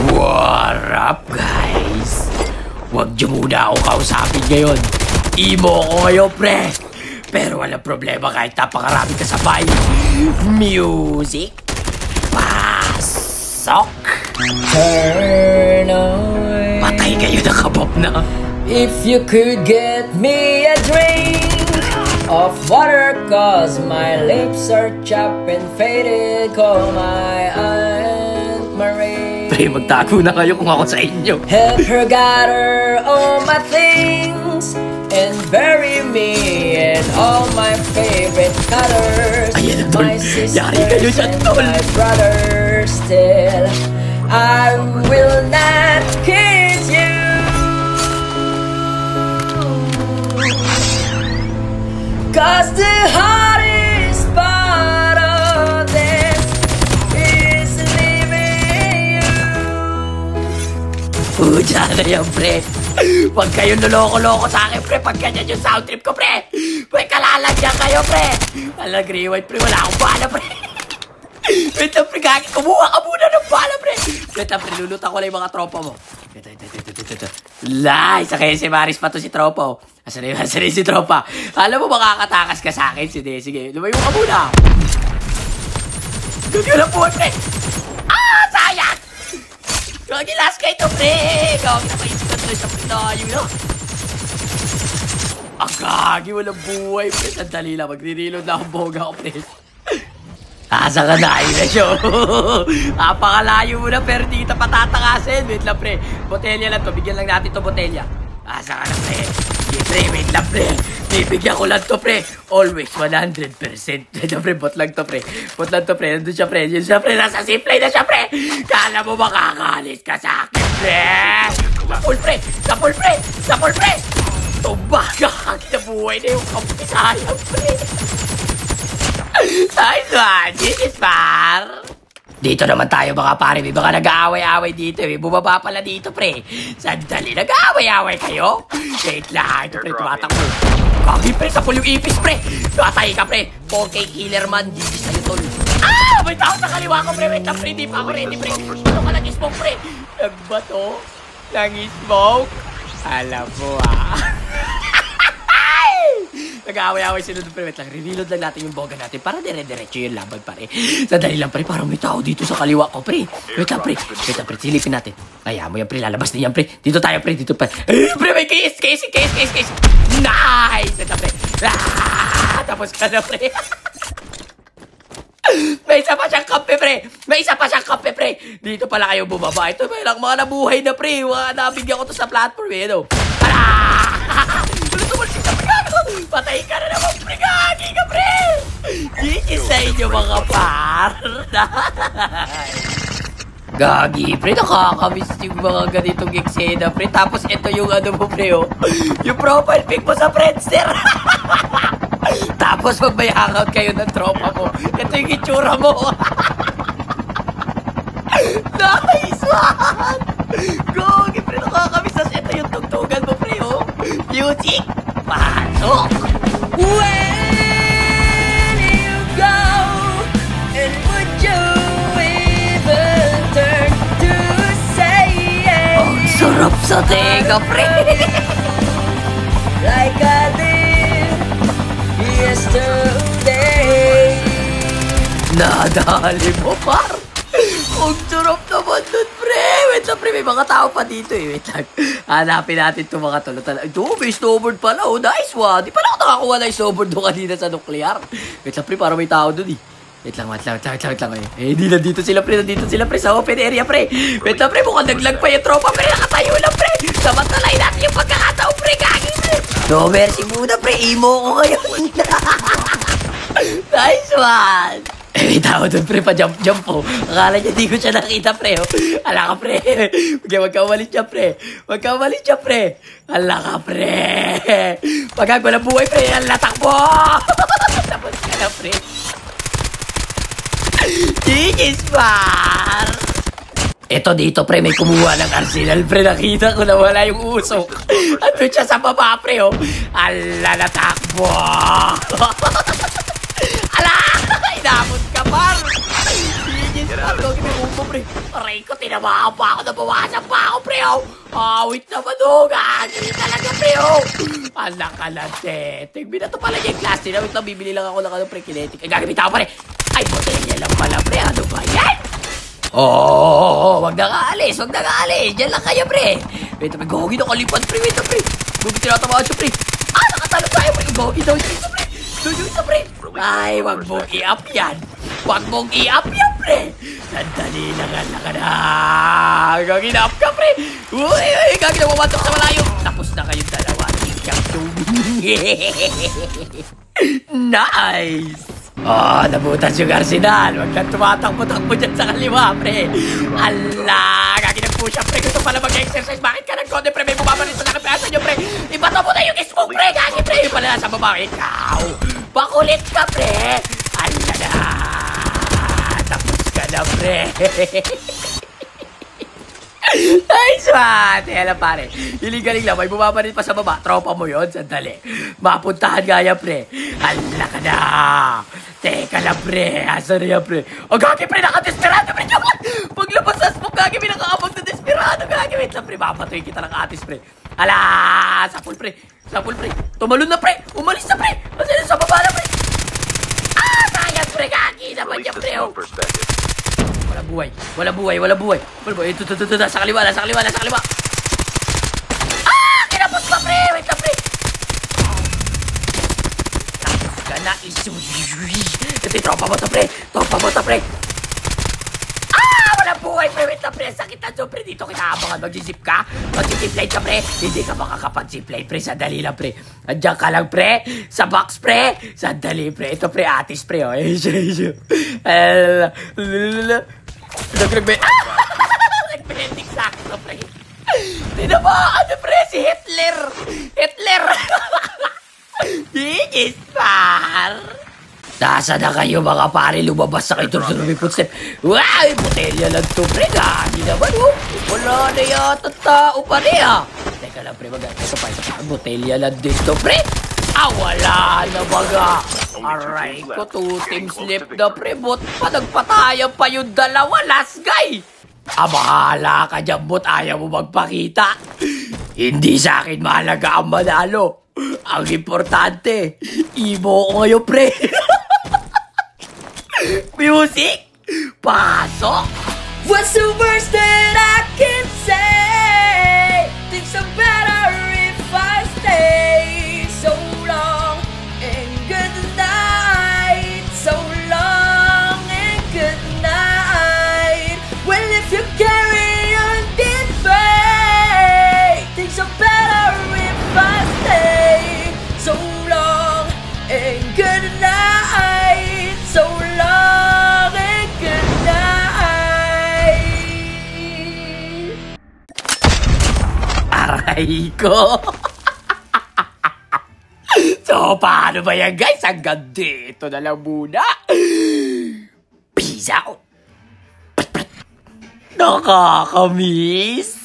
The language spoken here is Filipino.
What up, guys? Huwag niyo muna ako kausapin ngayon. Imo ko ngayon, pre. Pero walang problema kahit napakarami kasabay. Music. Pasok. Turn away. Patay kayo, nakabop na. If you could get me a drink of water, cause my lips are chapped and faded. Call my Aunt Marie. Pre, magtago na kayo kung ako sa inyo. Help her gather all my things and bury me in all my favorite colors. Ayan na, tol. My Yari kayo dyan, sisters and tol. my brothers still. I will not kiss you. Cause the hardest part of this is leaving you. Puja na yan, pre. Huwag kayong loloko-loko sa akin, pre. Pag ganyan yung sound trip ko, pre. Pre, kalalagyan kayo, pre. Rewind, pre. Wala akong bala, pre. Wait lang, pre. Gagi, kumuha ka muna ng bala, pre. Wait lang, pre. Lulutan ko lang yung mga tropa mo. Ito. Lai, sa kaya si Maris pa to si tropa, oh. Asan na si tropa? Alam mo, makakatakas ka sa akin. Sige. Lumayo ka muna. Gagi lang po, pre. Sayang! Gagi, last kayo to, pre. Gagi, napaisip ka tuloy sa pinayo, no? Gagi, walang buhay, pre. Sandali lang, magre-reload na akong boga ko, pre. Asa ka na, ayun na siya. Napakalayo mo na, pero di kita patatakasin. Wait lang, pre. Botelya lang to. Bigyan lang natin to botelya. Asa ka na, pre. Sige, pre. Wait lang, pre. Bibigyan ko lang to, pre. Always 100%. Wait lang, pre. Bot lang to, pre. Bot lang to, pre. Nandun siya, pre. Yun siya, pre. Nasa zipline na siya, pre. Kala mo makakalis ka sa akin, pre. Sapul, pre. Tumbaga. Kinabuhay na yung kampisayang, pre. Nice one! This is far! Dito naman tayo mga pare, may mga nag-aaway-aaway dito eh. Bumaba pala dito, pre. Sandali, nag-aaway-aaway kayo? Wait lang, ito pre, tumatakbo. Kagi pre, sapul yung ipis pre. Patay ka pre, 4K killer man, digis na tol. May tao sa kaliwa ko pre, wait lang pre, di pa ako ready pre. Ito ka nag-smoke pre. Nagbato? Nag-smoke? Alam mo Nag-aaway-aaway sila doon, pre. Wait lang, re-reload lang natin yung boga natin para dire-diretso yung laban, pare. Sandali lang, pre. Parang may tao dito sa kaliwa ko, pre. Wait lang, pre. Silipin natin. Ayaw mo yan, pre. Lalabas na yan, pre. Dito tayo, pre. Pre, may case. Nice! Wait lang, pre. Tapos ka na, pre. May isa pa siyang kampe, pre. Dito pala kayo bumaba. Ito, may lang mga nabuhay na, pre. Nabigyan ko to sa platform, eh, no? Patay ka na naman, pre. Gagi ka, pre. Gigis sa inyo, mga par. Gagi, pre. Nakakamiss yung mga ganitong eksena, pre. Tapos ito yung ano mo, pre, oh. Yung profile pic mo sa Friendster. Tapos pag may hangout kayo ng tropa mo, ito yung itsura mo. Nice one. Gagi, pre. Nakakamiss. Tapos ito yung tugtugan mo, pre, oh. Music. Pasok! Where do you go? And would you even turn to say Ang sarap sa tega, pre! like I did yesterday? Nadali mo, par! Ang sarap naman nun, pre! Wait lang, pre. May mga tao pa dito, eh. Wait lang. Hanapin natin itong mga tolo-tala. Ito, may snowboard pala, oh. Nice one. Di pala ako nakakuha ng snowboard doon kanina sa nuclear. Wait lang, pre. Parang may tao doon, eh. Wait lang. Eh, di nandito sila, pre. Sa open area, pre. Wait lang, pre. Mukhang naglag pa yung tropa, pre. Nakatayo lang, pre. Samantalay natin yung pagkakataon, pre. Kagi, pre. No mercy muna, pre. Imo ko ngayon. Nice one. May tao doon, pre, pa-jump po. Akala niya di ko siya nakita, pre. Oh. Ala ka, pre. Huwag ka umalis siya, pre. Ala ka, pre. Pagkag walang buhay, pre. Ala, takbo. Tapos ka na, pre. Digis, par. Ito dito, pre, may kumuha ng arsenal, pre. Nakita ko na wala yung usok. Ando siya sa baba, pre, oh. Ala, natakbo. Ala, inamot ka, par. Digis, par. Huwag pre. Aray ko, tinamaan pa ako, nabawasan pa ako, pre, oh. Awit naman, oh. Gagawin talaga, pre, oh. Alang ka lang, teting. Binato pala niya yung class. Tinawit lang, bibili lang ako ng ano, pre, kinetic. Ay, gagawin ako, pre. Ay, botella lang pala, pre. Ano ba yan? Wag na ka alis, wag na ka alis. Diyan lang kayo, pre. Wait, may gogi na kalipad, pre. Wait, pre. Gogi tinatamaan siya, pre. Nakatalo tayo, pre. Gogi daw yung isa, pre. Doon yung isa, pre. Ay, wag mong i-up yan. Wag mong i-up yan, pre. Sandali lang ka na. Gogi na-up ka, pre. Uy, gogi na mawatok sa malayo. Tapos na kayong dalawa. Ikaw nice. Nabutas yung Arsenal. Huwag kang tumatakbo-takbo dyan sa kaliwa, pre. Ala, gaginag po siya, pre. Gusto pala mag-exercise. Bakit ka nag-konde, pre? May bumabalit sa nakapiasa nyo, pre. Ibato mo na yung smoke, pre. Gagi, pre. Yung pala nasa baba. Ikaw. Pakulit ka, pre. Ala na. Tapos ka na, pre. Ay, swate. Alam, pare. Hiling-galing lang. May bumabalit pa sa baba. Tropa mo yun. Sandali. Mapuntahan nga yan, pre. Ala ka na. Teka lang, pre. Asa na yan, pre? Gagi, pre. Naka-desperado, pre. Paglabas sa smoke, gagi, may nakaabag na desperado. Gagi, wait lang, pre. Mapatuloy kita ng atis, pre. Ala! Sapul, pre. Sapul, pre. Tumalun na, pre. Umalis na, pre. Asa na sa baba na, pre. Sayang, pre. Gagi naman yan, pre. Wala buhay. Wala buhay. Wala buhay. Ito. Sa kaliwa. Kinapos pa, pre. Wait lang, pre. Tapos ka na. Ito yung tropa mo to, pre. Wala buhay, pre. Wait lang, pre. Sakit na, pre. Dito kita abangan. Mag-zip ka. Mag-zipline ka, pre. Hindi ka makakapag-zipline, pre. Sandali lang, pre. Andiyan ka lang, pre. Sa box, pre. Sandali, pre. Ito, pre. Atis, pre. Nag-blending sakto, pre. Tinamaan, pre. Si Hitler. Digispar. Nasa na kayo, mga pare. Lumabas sa kayo. May footstep. Wow! Botelya lang to, pre. Gagi naman, oh. Wala na yata tao pa niya. Teka lang, pre. Ito pa. Botelya lang dito, pre. Wala na baga. Aray ko, 2 teams left na, pre. Bot pa, nagpatayan pa yung dalawa. Last guy. Bahala ka dyan, bot. Ayaw mo magpakita. Hindi sa akin mahalaga ang manalo. Ang importante, imo ko ngayon, pre. Music, pasok. What's the worst that I can say? Things are better if I stay. So long and good night. So long and good night. Well, if you carry on this way, things are better if I stay. So long and good night. So long and good night. Aray ko. So, paano ba yan, guys? Hanggang dito na lang muna. Peace out. Nakakamiss.